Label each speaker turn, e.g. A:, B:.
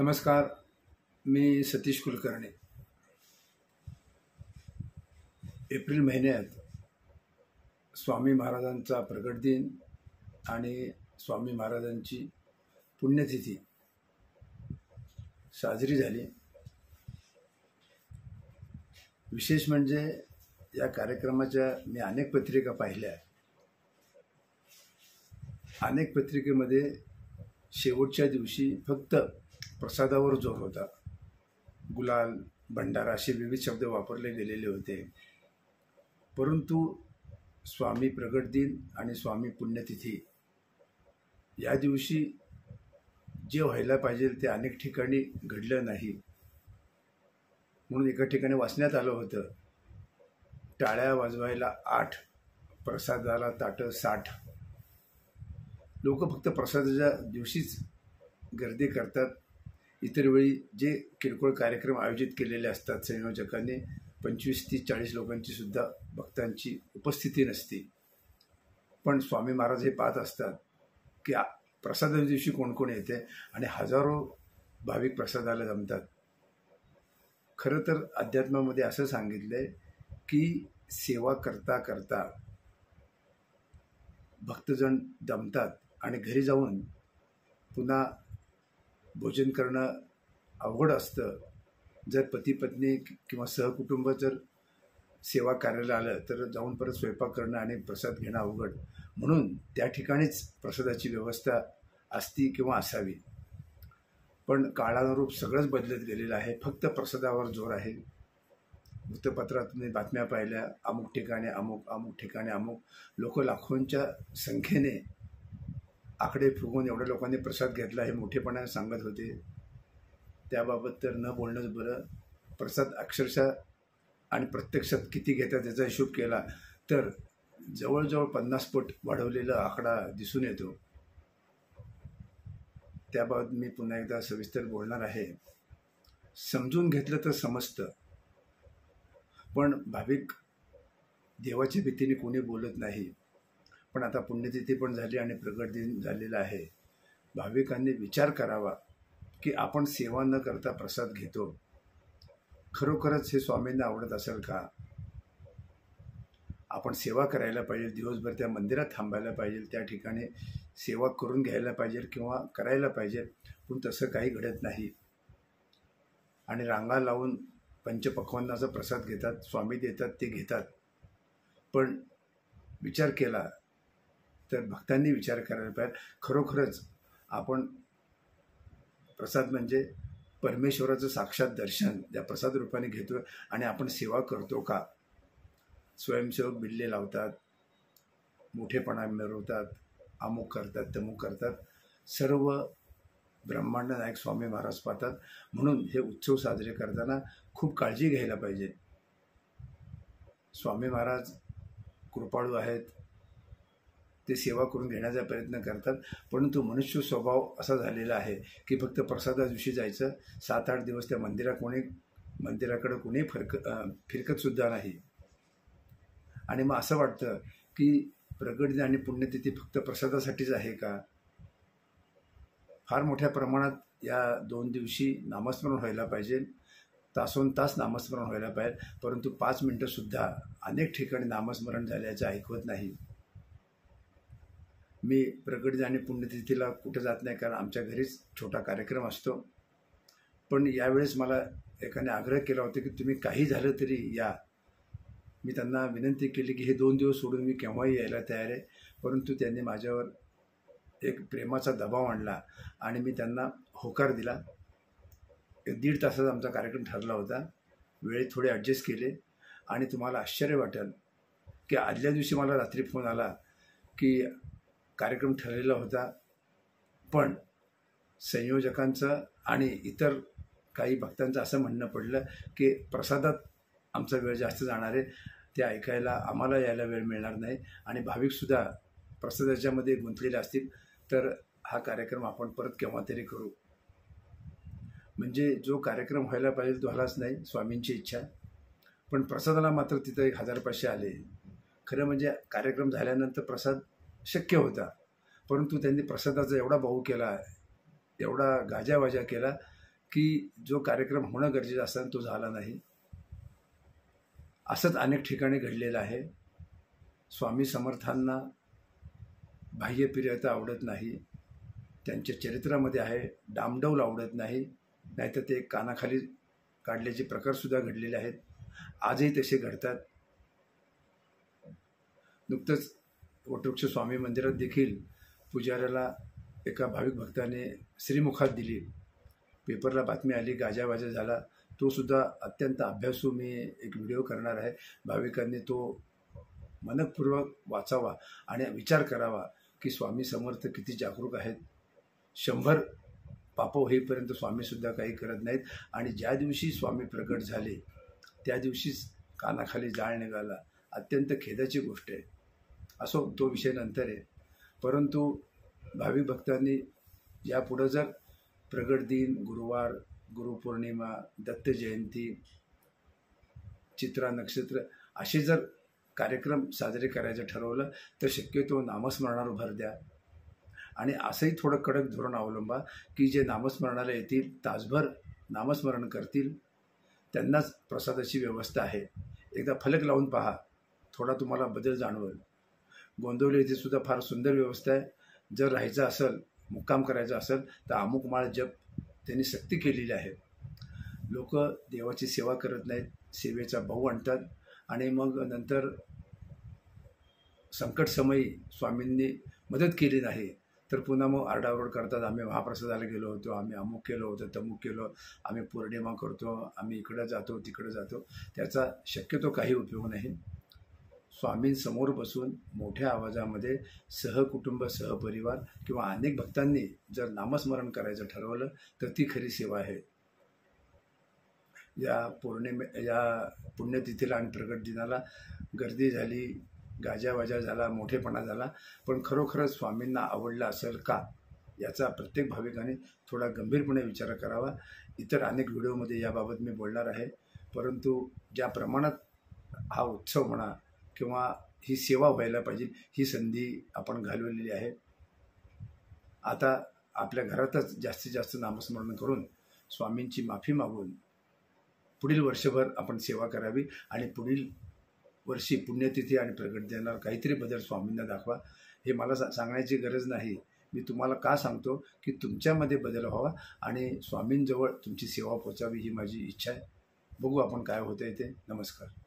A: नमस्कार. मी सतीश कुलकर्णी. एप्रिल महिन्यात स्वामी महाराजांचा प्रगट दिन आणि स्वामी महाराजांची पुण्यतिथी साजरी झाली. विशेष म्हणजे या कार्यक्रमाच्या मी अनेक पत्रिका पाहिल्या. अनेक पत्रिकेमध्ये शेवटच्या दिवशी फक्त प्रसादावर जोर होता. गुलाल, भंडारा असे विविध शब्द वापरले गेलेले होते. परंतु स्वामी प्रगट दिन आणि स्वामी पुण्यतिथी या दिवशी जे व्हायला पाहिजे ते अनेक ठिकाणी घडलं नाही. म्हणून एका ठिकाणी वाचण्यात आलं होतं, टाळ्या वाजवायला 8, प्रसादाला ताटं 60. लोक फक्त प्रसादाच्या दिवशीच गर्दी करतात. इतर वेळी जे किरकोळ कार्यक्रम आयोजित केलेले असतात संयोजकांनी, 25, 30, 40 लोकांची सुद्धा भक्तांची उपस्थिती नसते. पण स्वामी महाराज हे पाहत असतात की प्रसादाच्या दिवशी कोण कोण येते आणि हजारो भाविक प्रसादाला जमतात. खरं तर अध्यात्मामध्ये असं सांगितलंय की सेवा करता करता भक्तजन दमतात आणि घरी जाऊन पुन्हा भोजन करणं अवघड असतं. जर पती पत्नी किंवा सहकुटुंब जर सेवा कार्याला आलं तर जाऊन परत स्वयंपाक करणं आणि प्रसाद घेणं अवघड. म्हणून त्या ठिकाणीच प्रसादाची व्यवस्था असती किंवा असावी. पण काळानुरूप सगळंच बदलत गेलेलं आहे. फक्त प्रसादावर जोर आहे. वृत्तपत्रात तुम्ही बातम्या पाहिल्या, अमुक ठिकाणी अमुक, अमुक ठिकाणी अमुक. लोक लाखोंच्या संख्येने आकडे फुगवून एवढ्या लोकांनी प्रसाद घेतला हे मोठेपणाने सांगत होते. त्याबाबत तर न बोलणंच बरं. प्रसाद अक्षरशः आणि प्रत्यक्षात किती घेतात याचा हिशोब केला तर जवळजवळ 50 पट वाढवलेला आकडा दिसून येतो. त्याबाबत मी पुन्हा एकदा सविस्तर बोलणार आहे. समजून घेतलं तर समजतं, पण भाविक देवाच्या भीतीने कोणी बोलत नाही. पण आता पुण्यतिथी पण झाली आणि प्रगट दिन झालेला आहे. भाविकांनी विचार करावा की आपण सेवा न करता प्रसाद घेतो. खरोखरच हे स्वामींना आवडत असेल का? आपण सेवा करायला पाहिजे, दिवसभर त्या मंदिरात थांबायला पाहिजे, त्या ठिकाणी सेवा करून घ्यायला पाहिजे किंवा करायला पाहिजे. पण तसं काही घडत नाही. आणि रांगा लावून पंचपक्वान्नाचा प्रसाद घेतात, स्वामी देतात ते घेतात. पण विचार केला तर भक्तांनी विचार करायला पाहिजे, खरोखरच आपण प्रसाद म्हणजे परमेश्वराचं साक्षात दर्शन त्या प्रसाद रूपाने घेतो आणि आपण सेवा करतो का? स्वयंसेवक बिल्ले लावतात, मोठेपणा मिरवतात, अमुक करतात, तमुक करतात. सर्व ब्रह्मांड नायक स्वामी महाराज पाहतात. म्हणून हे उत्सव साजरे करताना खूप काळजी घ्यायला पाहिजे. स्वामी महाराज कृपाळू आहेत, ते सेवा करून घेण्याचा प्रयत्न करतात. परंतु मनुष्य स्वभाव असा झालेला आहे की फक्त प्रसादा दिवशी जायचं, 7-8 दिवस त्या मंदिराकडे कोणी फिरकतसुद्धा नाही. आणि मग असं वाटतं की प्रगट दिन आणि पुण्यतिथी फक्त प्रसादासाठीच आहे का? फार मोठ्या प्रमाणात या 2 दिवशी नामस्मरण व्हायला पाहिजे. तासोनतास नामस्मरण व्हायला पाहिजे. परंतु 5 मिनटंसुद्धा अनेक ठिकाणी नामस्मरण झाल्याचं ऐकवत नाही. मी प्रगट दिन आणि पुण्यतिथीला कुठं जात नाही, कारण आमच्या घरीच छोटा कार्यक्रम असतो. पण यावेळेस मला एकाने आग्रह केला होता की तुम्ही काही झालं तरी या. मी त्यांना विनंती केली की हे 2 दिवस सोडून मी केव्हाही यायला तयार आहे. परंतु त्यांनी माझ्यावर एक प्रेमाचा दबाव आणला आणि मी त्यांना होकार दिला. 1-1.5 तासाचा आमचा कार्यक्रम ठरला होता. वेळेत थोडे ॲडजस्ट केले आणि तुम्हाला आश्चर्य वाटेल की आदल्या दिवशी मला रात्री फोन आला की कार्यक्रम ठरलेला होता, पण संयोजकांचं आणि इतर काही भक्तांचं असं म्हणणं पडलं की प्रसादात आमचा वेळ जास्त जाणार आहे, ते ऐकायला आम्हाला यायला वेळ मिळणार नाही आणि भाविकसुद्धा प्रसादाच्यामध्ये गुंतलेले असतील, तर हा कार्यक्रम आपण परत केव्हा तरी करू. म्हणजे जो कार्यक्रम व्हायला पाहिजे तो झालाच नाही, स्वामींची इच्छा. पण प्रसादाला मात्र तिथं 1000 आले. खरं म्हणजे कार्यक्रम झाल्यानंतर प्रसाद शक्य होता, परंतु त्यांनी प्रसादाचा एवढा बाऊ केला, एवढा गाजावाजा केला की जो कार्यक्रम होणं गरजेचं असताना तो झाला नाही. असंच अनेक ठिकाणी घडलेलं आहे. स्वामी समर्थांना बाह्यप्रियता आवडत नाही, त्यांच्या चरित्रामध्ये आहे डामडौल आवडत नाही, नाहीतर ते कानाखाली काढल्याचे प्रकारसुद्धा घडलेले आहेत. आजही तसे घडतात. नुकतंच वटवृक्ष स्वामी मंदिरात देखील पुजाऱ्याला एका भाविक भक्ताने श्रीमुखात दिली. पेपरला बातमी आली, गाजावाजा झाला. तो सुद्धा अत्यंत अभ्यासू मी एक व्हिडिओ करणार आहे. भाविकांनी तो मनपूर्वक वाचावा आणि विचार करावा की स्वामी समर्थ किती जागरूक आहेत. 100 पापं होईपर्यंत स्वामीसुद्धा काही करत नाहीत. आणि ज्या दिवशी स्वामी प्रकट झाले त्या दिवशीच कानाखाली जाळ निघाला. अत्यंत खेदाची गोष्ट आहे. असो, तो विषय नंतर आहे. परंतु भाविक भक्तांनी यापुढं जर प्रगट दिन, गुरुवार, गुरुपौर्णिमा, दत्त जयंती, चित्रा नक्षत्र असे जर कार्यक्रम साजरे करायचं ठरवलं तर शक्यतो नामस्मरणावर भर द्या. आणि असंही थोडं कडक धोरण अवलंबा की जे नामस्मरणाला येतील, तासभर नामस्मरण करतील, त्यांनाच प्रसादाची व्यवस्था आहे. एकदा फलक लावून पहा, थोडा तुम्हाला बदल जाणवेल. गोंदवली येथे सुद्धा फार सुंदर व्यवस्था आहे. जर राहायचं असेल, मुक्काम करायचा असेल तर अमुक माळ जप त्यांनी सक्ती केलेली आहे. लोक देवाची सेवा करत नाहीत, सेवेचा भाऊ आणतात आणि मग नंतर संकटसमयी स्वामींनी मदत केली नाही तर पुन्हा मग आरडाओरड करतात. आम्ही महाप्रसादाला गेलो होतो, आम्ही अमुक केलं होतं, तमुक केलं, आम्ही पौर्णिमा करतो, आम्ही इकडं जातो, तिकडं जातो. त्याचा शक्यतो काही उपयोग नाही. स्वामींसमोर बसून मोठ्या आवाजामध्ये सहकुटुंब, सहपरिवार किंवा अनेक भक्तांनी जर नामस्मरण करायचं ठरवलं तर ती खरी सेवा आहे. या पुण्यतिथीला आणि प्रगट दिनाला गर्दी झाली, गाजावाजा झाला, मोठेपणा झाला, पण खरोखरच स्वामींना आवडलं असेल का याचा प्रत्येक भाविकाने थोडा गंभीरपणे विचार करावा. इतर अनेक व्हिडिओमध्ये याबाबत मी बोलणार आहे. परंतु ज्या प्रमाणात हा उत्सव म्हणा किंवा ही सेवा व्हायला पाहिजे, ही संधी आपण घालवलेली आहे. आता आपल्या घरातच जास्तीत जास्त नामस्मरण करून स्वामींची माफी मागून पुढील वर्षभर आपण सेवा करावी आणि पुढील वर्षी पुण्यतिथी आणि प्रगट दिनाला काहीतरी बदल स्वामींना दाखवा. हे मला सांगण्याची गरज नाही. मी तुम्हाला का सांगतो की तुमच्यामध्ये बदल व्हावा आणि स्वामींजवळ तुमची सेवा पोचावी ही माझी इच्छा आहे. बघू आपण काय होतंय ते. नमस्कार.